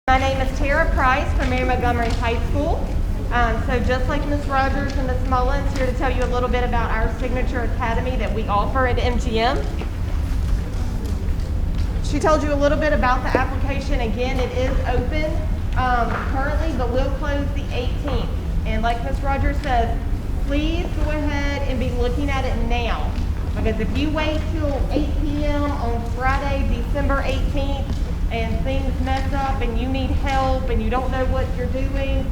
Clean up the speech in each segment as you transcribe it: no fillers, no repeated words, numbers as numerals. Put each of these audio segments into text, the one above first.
My name is Tara Price from Mary Montgomery High School. So just like Ms. Rogers and Ms. Mullins, here to tell you a little bit about our signature academy that we offer at MGM. She told you a little bit about the application. Again, it is open currently, but will close the 18th. And like Ms. Rogers says, please go ahead and be looking at it now. Because if you wait till 8 p.m. on Friday, December 18th, and things mess up and you need help and you don't know what you're doing,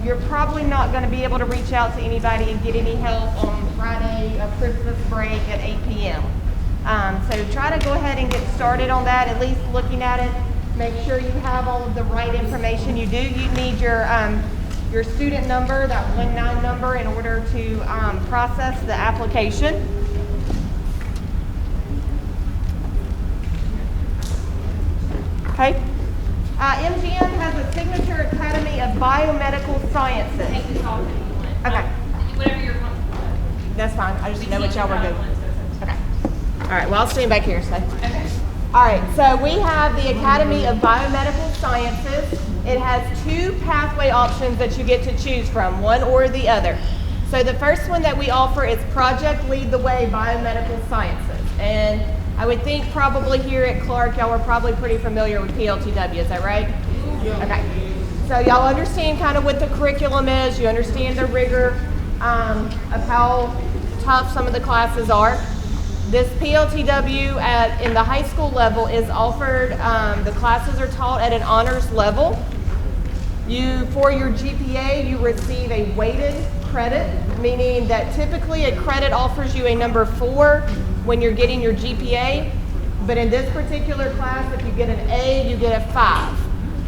you're probably not going to be able to reach out to anybody and get any help on Friday of Christmas break at 8 p.m. So try to go ahead and get started on that, at least looking at it. Make sure you have all of the right information. You need your student number, that 19 number, in order to process the application. Okay. MGM has a signature academy of Biomedical Sciences. Okay. Whatever you're comfortable with. That's fine. I just didn't know what y'all were doing. Okay. All right. Well, I'll stand back here. So. Okay. All right. So we have the Academy of Biomedical Sciences. It has two pathway options that you get to choose from, one or the other. So the first one that we offer is Project Lead the Way Biomedical Sciences. And I would think probably here at Clark, y'all are probably pretty familiar with PLTW, is that right? Yeah. Okay. So y'all understand kind of what the curriculum is, you understand the rigor of how tough some of the classes are. This PLTW in the high school level is offered, the classes are taught at an honors level. For your GPA, you receive a weighted credit, meaning that typically a credit offers you a number 4 when you're getting your GPA, but in this particular class, if you get an A, you get a 5.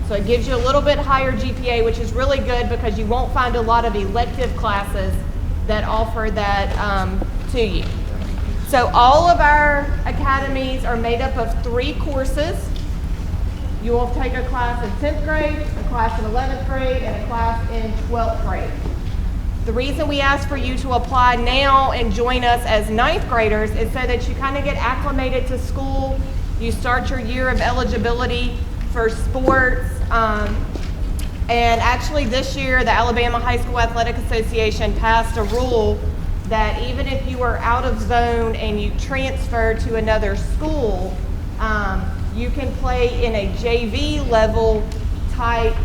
So it gives you a little bit higher GPA, which is really good because you won't find a lot of elective classes that offer that to you. So all of our academies are made up of 3 courses. You will take a class in 10th grade, a class in 11th grade, and a class in 12th grade. The reason we ask for you to apply now and join us as 9th graders is so that you kind of get acclimated to school. You start your year of eligibility for sports. And actually this year, the Alabama High School Athletic Association passed a rule that even if you are out of zone and you transfer to another school, you can play in a JV level type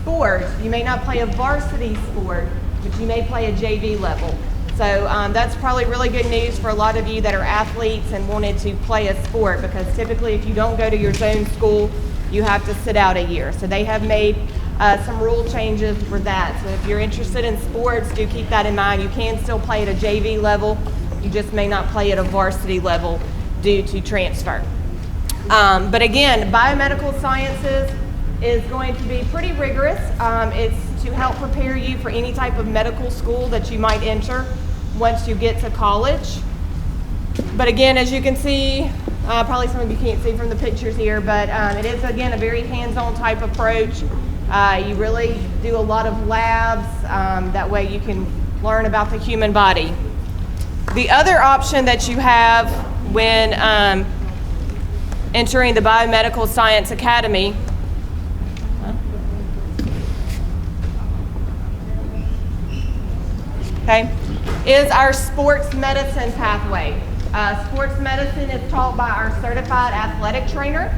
sport. You may not play a varsity sport, but you may play a JV level. So that's probably really good news for a lot of you that are athletes and wanted to play a sport, because typically if you don't go to your zone school, you have to sit out a year. So they have made some rule changes for that. So if you're interested in sports, do keep that in mind. You can still play at a JV level. You just may not play at a varsity level due to transfer. But again, Biomedical Sciences is going to be pretty rigorous. It's to help prepare you for any type of medical school that you might enter once you get to college. But again, as you can see, probably some of you can't see from the pictures here, but it is, again, a very hands-on type approach. You really do a lot of labs. That way you can learn about the human body. The other option that you have when entering the Biomedical Science Academy is our sports medicine pathway. Sports medicine is taught by our certified athletic trainer.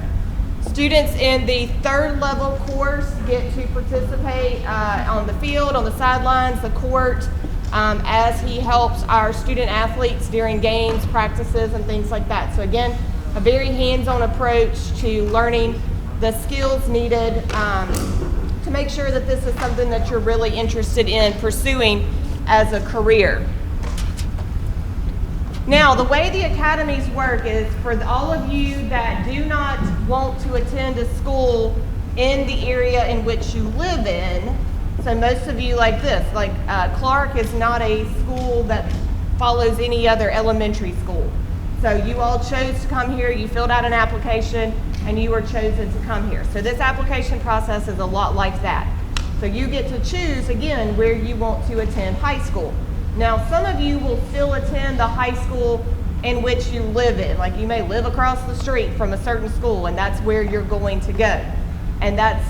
Students in the 3rd level course get to participate on the field, on the sidelines, the court, as he helps our student athletes during games, practices, and things like that. So again, a very hands-on approach to learning the skills needed to make sure that this is something that you're really interested in pursuing as a career. Now, the way the academies work is for all of you that do not want to attend a school in the area in which you live in. So most of you like this, Clark is not a school that follows any other elementary school. So you all chose to come here, you filled out an application, and you were chosen to come here. So this application process is a lot like that. So you get to choose, again, where you want to attend high school. Now, some of you will still attend the high school in which you live in. Like you may live across the street from a certain school and that's where you're going to go. And that's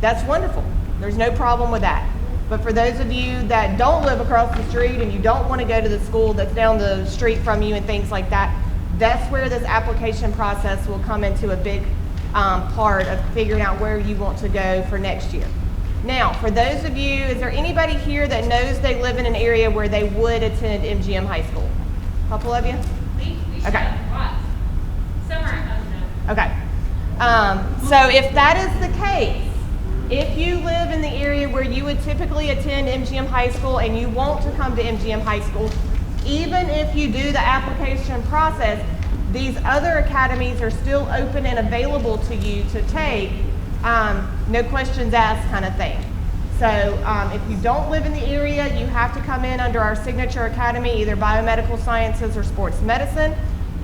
That's wonderful. There's no problem with that. But for those of you that don't live across the street and you don't want to go to the school that's down the street from you and things like that, that's where this application process will come into a big part of figuring out where you want to go for next year. Now, for those of you, is there anybody here that knows they live in an area where they would attend MGM High School? A couple of you? We should Okay. have lots. Some are, no. Okay. So if that is the case, if you live in the area where you would typically attend MGM High School and you want to come to MGM High School, even if you do the application process, these other academies are still open and available to you to take, no questions asked kind of thing. So if you don't live in the area, you have to come in under our signature academy, either Biomedical Sciences or Sports Medicine.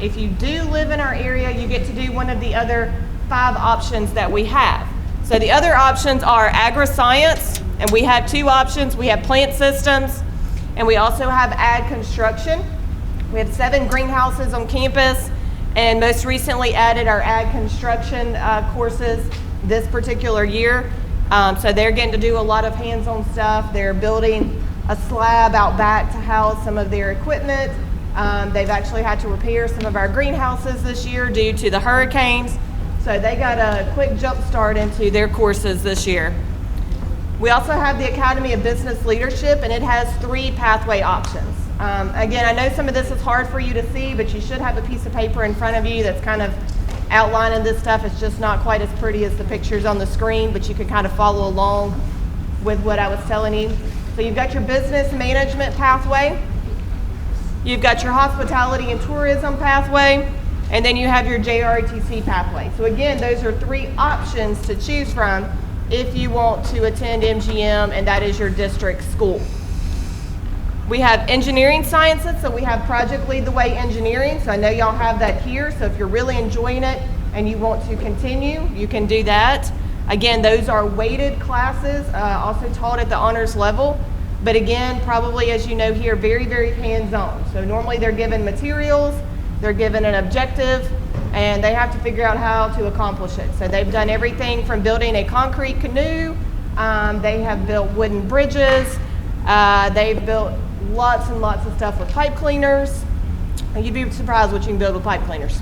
If you do live in our area, you get to do one of the other 5 options that we have. So the other options are agri-science, and we have 2 options. We have plant systems, and we also have ag construction. We have 7 greenhouses on campus, and most recently added our ag construction courses this particular year. So they're getting to do a lot of hands-on stuff. They're building a slab out back to house some of their equipment. They've actually had to repair some of our greenhouses this year due to the hurricanes. So they got a quick jump start into their courses this year. We also have the Academy of Business Leadership, and it has 3 pathway options. Again, I know some of this is hard for you to see, but you should have a piece of paper in front of you that's kind of outlining this stuff. It's just not quite as pretty as the pictures on the screen, but you can kind of follow along with what I was telling you. So you've got your business management pathway, you've got your hospitality and tourism pathway, and then you have your JROTC pathway. So again, those are 3 options to choose from if you want to attend MGM, and that is your district school. We have engineering sciences, so we have Project Lead the Way Engineering. So I know y'all have that here, so if you're really enjoying it and you want to continue, you can do that. Again, those are weighted classes, also taught at the honors level. But again, probably as you know here, very, very hands-on. So normally they're given materials, they're given an objective, and they have to figure out how to accomplish it. So they've done everything from building a concrete canoe, they have built wooden bridges, they've built lots and lots of stuff with pipe cleaners. And you'd be surprised what you can build with pipe cleaners.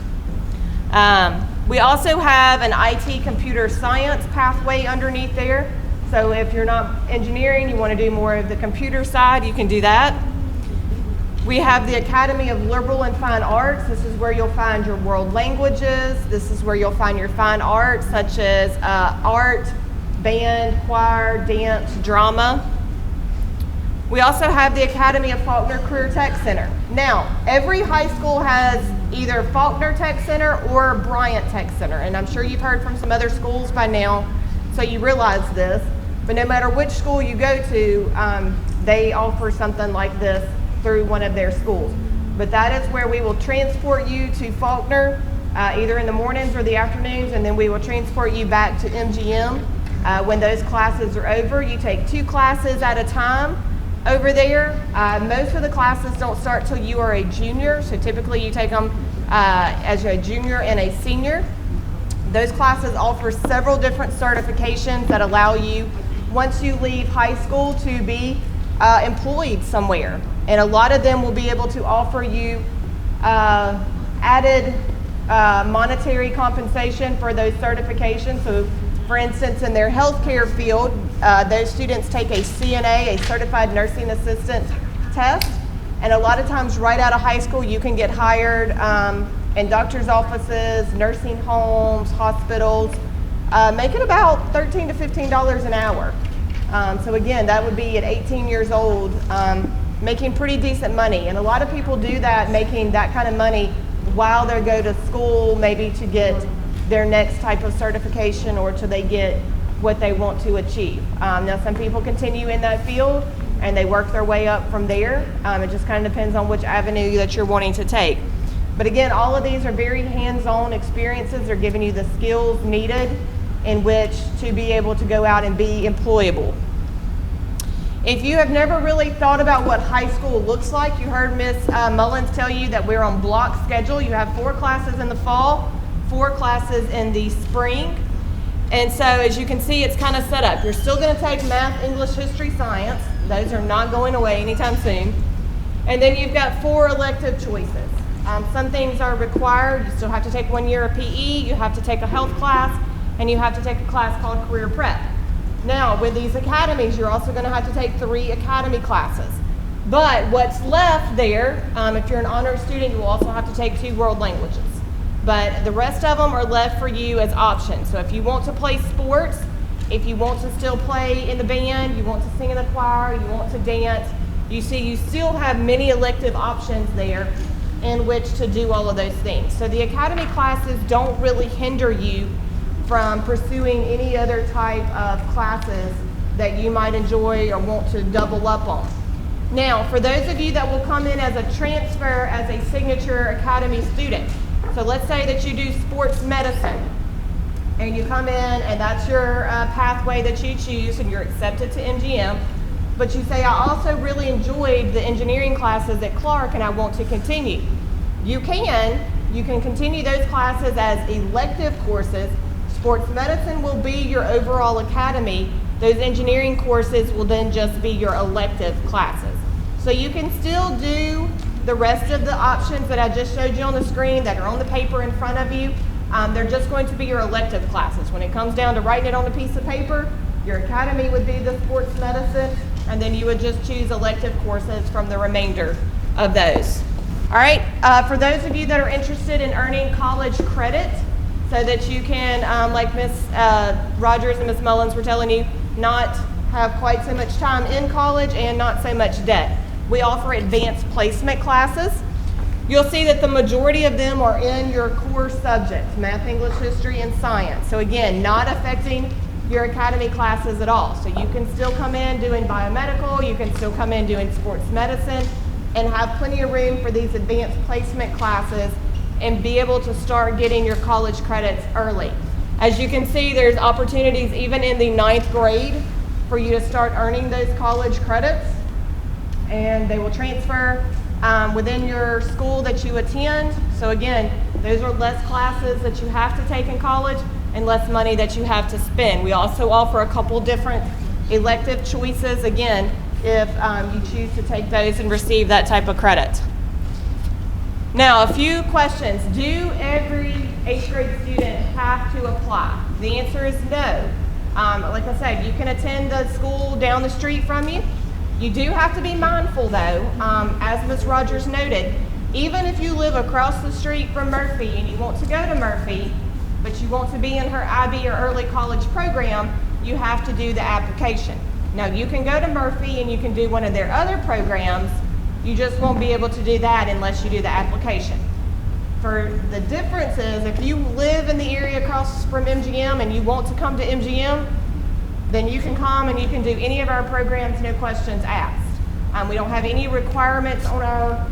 We also have an IT computer science pathway underneath there. So if you're not engineering, you want to do more of the computer side, you can do that. We have the Academy of Liberal and Fine Arts. This is where you'll find your world languages. This is where you'll find your fine arts, such as art, band, choir, dance, drama. We also have the Academy of Faulkner Career Tech Center. Now, every high school has either Faulkner Tech Center or Bryant Tech Center, and I'm sure you've heard from some other schools by now, so you realize this. But no matter which school you go to, they offer something like this through one of their schools. But that is where we will transport you to Faulkner, either in the mornings or the afternoons, and then we will transport you back to MGM. When those classes are over, you take 2 classes at a time over there. Most of the classes don't start till you are a junior, so typically you take them as a junior and a senior. Those classes offer several different certifications that allow you, once you leave high school, to be employed somewhere. And a lot of them will be able to offer you added monetary compensation for those certifications. So for instance, in their healthcare field, those students take a CNA, a Certified Nursing Assistant test. And a lot of times right out of high school, you can get hired in doctor's offices, nursing homes, hospitals, making about $13 to $15 an hour. So again, that would be at 18 years old, making pretty decent money. And a lot of people do that, making that kind of money while they go to school, maybe to get their next type of certification or till they get what they want to achieve. Now, some people continue in that field and they work their way up from there. It just kind of depends on which avenue that you're wanting to take. But again, all of these are very hands-on experiences. They're giving you the skills needed in which to be able to go out and be employable. If you have never really thought about what high school looks like, you heard Ms. Mullins tell you that we're on block schedule. You have 4 classes in the fall, 4 classes in the spring. And so as you can see, it's kind of set up. You're still going to take math, English, history, science. Those are not going away anytime soon. And then you've got 4 elective choices. Some things are required. You still have to take 1 year of PE, you have to take a health class, and you have to take a class called career prep. Now, with these academies, you're also going to have to take 3 academy classes. But what's left there, if you're an honors student, you will also have to take 2 world languages. But the rest of them are left for you as options. So if you want to play sports, if you want to still play in the band, you want to sing in the choir, you want to dance, you see you still have many elective options there in which to do all of those things. So the academy classes don't really hinder you from pursuing any other type of classes that you might enjoy or want to double up on. Now, for those of you that will come in as a transfer as a signature academy student, so let's say that you do sports medicine and you come in and that's your pathway that you choose and you're accepted to MGM, but you say, I also really enjoyed the engineering classes at Clark and I want to continue. You can continue those classes as elective courses. Sports medicine will be your overall academy. Those engineering courses will then just be your elective classes. So you can still do the rest of the options that I just showed you on the screen that are on the paper in front of you. They're just going to be your elective classes. When it comes down to writing it on a piece of paper, your academy would be the sports medicine, and then you would just choose elective courses from the remainder of those. All right, for those of you that are interested in earning college credit so that you can, like Ms. Rogers and Ms. Mullins were telling you, not have quite so much time in college and not so much debt. We offer advanced placement classes. You'll see that the majority of them are in your core subjects, math, English, history, and science. So again, not affecting your academy classes at all. So you can still come in doing biomedical, you can still come in doing sports medicine, and have plenty of room for these advanced placement classes and be able to start getting your college credits early. As you can see, there's opportunities even in the 9th grade for you to start earning those college credits, and they will transfer within your school that you attend. So again, those are less classes that you have to take in college and less money that you have to spend. We also offer a couple different elective choices, again, if you choose to take those and receive that type of credit. Now, a few questions. Do every 8th grade student have to apply? The answer is no. Like I said, you can attend the school down the street from you. You do have to be mindful though, as Ms. Rogers noted, even if you live across the street from Murphy and you want to go to Murphy, but you want to be in her IB or early college program, you have to do the application. Now you can go to Murphy and you can do one of their other programs, you just won't be able to do that unless you do the application. For the difference is, if you live in the area across from MGM and you want to come to MGM, then you can come and you can do any of our programs, no questions asked. We don't have any requirements on our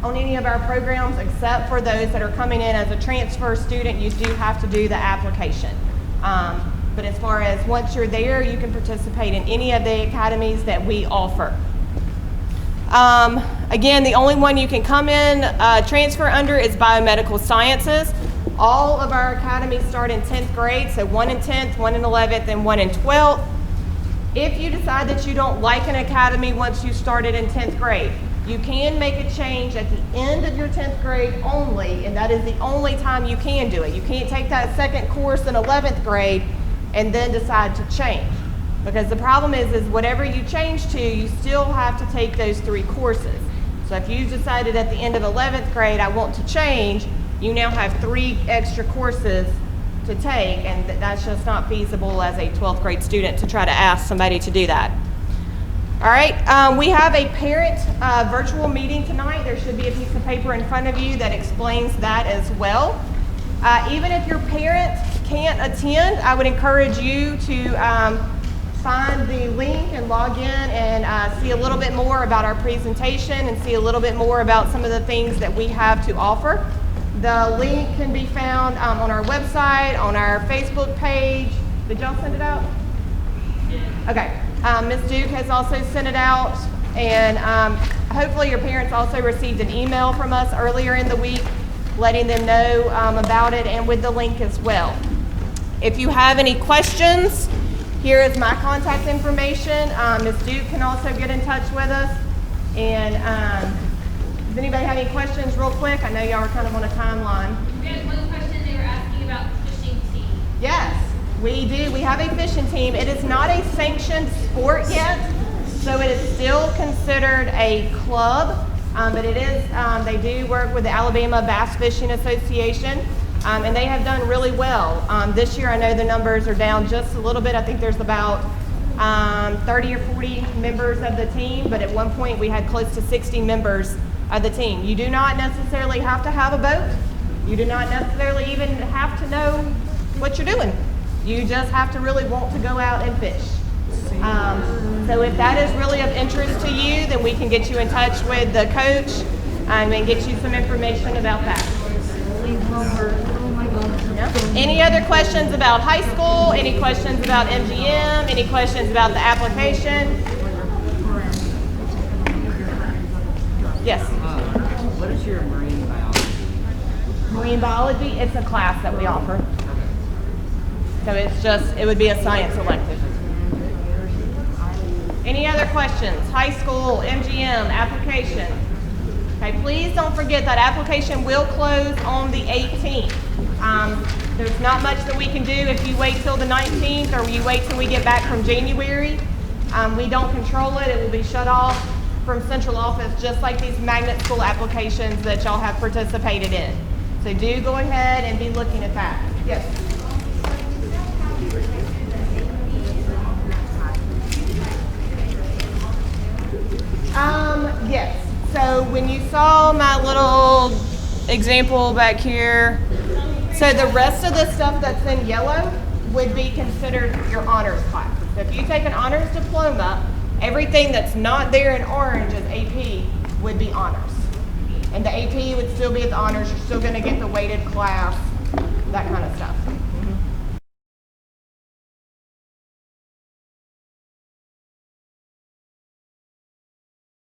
on any of our programs except for those that are coming in as a transfer student. You do have to do the application. But as far as once you're there, you can participate in any of the academies that we offer. Again, the only one you can come in transfer under is Biomedical Sciences. All of our academies start in 10th grade, so 1 in 10th, 1 in 11th, and 1 in 12th. If you decide that you don't like an academy once you started in 10th grade, you can make a change at the end of your 10th grade only, and that is the only time you can do it. You can't take that second course in 11th grade and then decide to change. Because the problem is whatever you change to, you still have to take those 3 courses. So if you decided at the end of 11th grade, I want to change, you now have 3 extra courses to take, and that's just not feasible as a 12th grade student to try to ask somebody to do that. All right, we have a parent virtual meeting tonight. There should be a piece of paper in front of you that explains that as well. Even if your parent can't attend, I would encourage you to find the link and log in and see a little bit more about our presentation and see a little bit more about some of the things that we have to offer. The link can be found on our website, on our Facebook page. Did y'all send it out? Okay. Ms. Duke has also sent it out, and hopefully your parents also received an email from us earlier in the week letting them know about it and with the link as well. If you have any questions, here is my contact information. Ms. Duke can also get in touch with us. And does anybody have any questions real quick? I know y'all are kind of on a timeline. We had one question they were asking about the fishing team. Yes, we do. We have a fishing team. It is not a sanctioned sport yet, so it is still considered a club, but it is, they do work with the Alabama Bass Fishing Association, and they have done really well. This year, I know the numbers are down just a little bit. I think there's about 30 or 40 members of the team, but at one point we had close to 60 members of the team. You do not necessarily have to have a boat. You do not necessarily even have to know what you're doing. You just have to really want to go out and fish. So if that is really of interest to you, then we can get you in touch with the coach and get you some information about that. Any other questions about high school? Any questions about MGM? Any questions about the application? Yes? What is your marine biology? Marine biology, it's a class that we offer. So it's just, it would be a science elective. Any other questions? High school, MGM, application. Okay, please don't forget that application will close on the 18th. There's not much that we can do if you wait till the 19th or you wait till we get back from January. We don't control it. It will be shut off from central office, just like these magnet school applications that y'all have participated in. So do go ahead and be looking at that. Yes? Yes. So when you saw my little example back here, so the rest of the stuff that's in yellow would be considered your honors class. So if you take an honors diploma, everything that's not there in orange as AP would be honors. And the AP would still be at the honors. You're still going to get the weighted class, that kind of stuff.